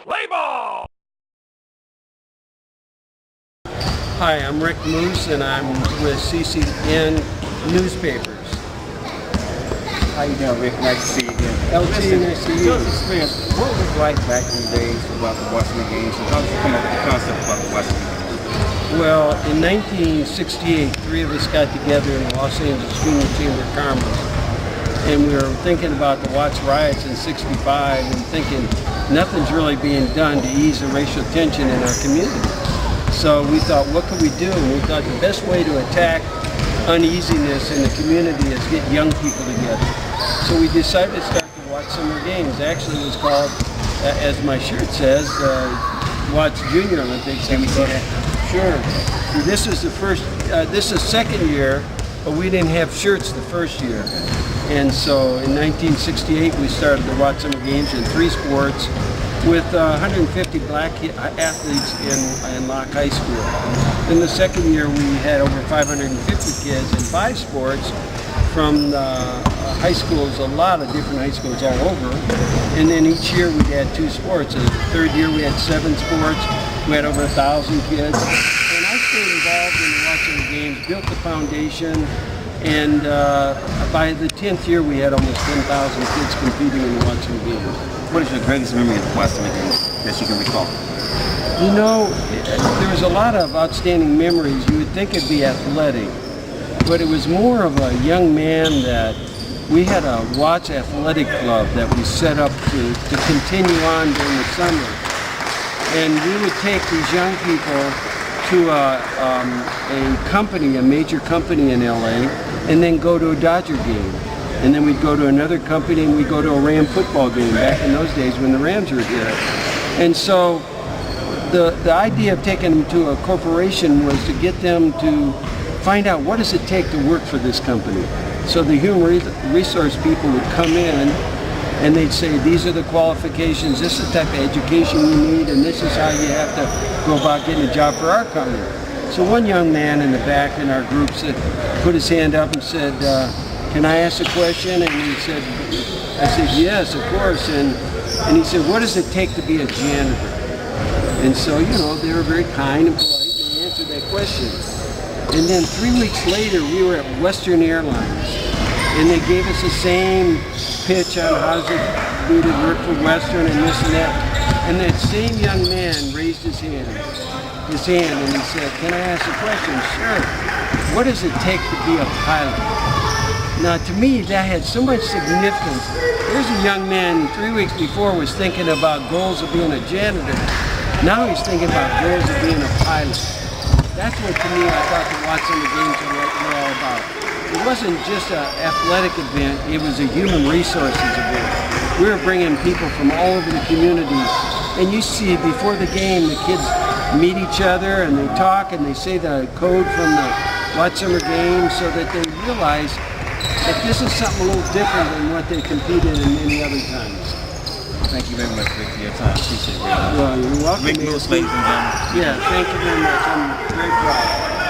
Play ball! Hi, I'm Rick Moos, and I'm with CCN Newspapers. How you doing, Rick? Nice to see you again. LT, nice to see you. Tell us experience. What was it like back in the days about the watching the games? And how did you come up with the concept about the watching the games? Well, in 1968, three of us got together in the Los Angeles Junior Chamber of Commerce, and we were thinking about the Watts riots in '65 and thinking nothing's really being done to ease the racial tension in our community. So we thought, what could we do? And we thought the best way to attack uneasiness in the community is get young people together. So we decided to start the Watts Summer Games. Actually, it was called, as my shirt says, Watts Junior Olympics. Can we see that? Sure. This is the first. This is second year, but we didn't have shirts the first year. And so in 1968, we started the Watts Summer Games in 3 sports with 150 black athletes in Locke High School. In the second year, we had over 550 kids in 5 sports from high schools, a lot of different high schools all over. And then each year we had 2 sports. The third year we had 7 sports. We had over 1,000 kids. And I stayed involved in the Watts Summer Games, built the foundation, and by the 10th year we had almost 10,000 kids competing in the Watts Summer Games. What is your greatest memory of the Watts Summer Games that you can recall? You know, there was a lot of outstanding memories. You would think it'd be athletic, but it was more of a young man that we had a Watts Athletic Club that we set up to continue on during the summer. And we would take these young people to a company, a major company in LA, and then go to a Dodger game. And then we'd go to another company and we'd go to a Ram football game back in those days when the Rams were here. And so the idea of taking them to a corporation was to get them to find out what does it take to work for this company. So the human resource people would come in and they'd say, these are the qualifications, this is the type of education you need, and this is how you have to go about getting a job for our company. So one young man in the back in our group put his hand up and said, can I ask a question? And he said, I said, yes, of course. And he said, what does it take to be a janitor? And so, you know, they were very kind and polite, and they answered that question. And then 3 weeks later, we were at Western Airlines, and they gave us the same pitch on how does it do to work for Western and this and that. And that same young man raised his hand, and he said, can I ask a question? Sure. What does it take to be a pilot? Now, to me, that had so much significance. There's a young man 3 weeks before was thinking about goals of being a janitor. Now he's thinking about goals of being a pilot. That's what, to me, I thought the Watts Summer Games were all about. It wasn't just an athletic event, it was a human resources event. We were bringing people from all over the community. And you see, before the game, the kids meet each other and they talk and they say the code from the Watts Summer Games so that they realize that this is something a little different than what they competed in many other times. Thank you very much, Rick, for your time. Appreciate it. Well, you're welcome. Rick Moos, ladies and gentlemen. Yeah, thank you very much. I'm very proud.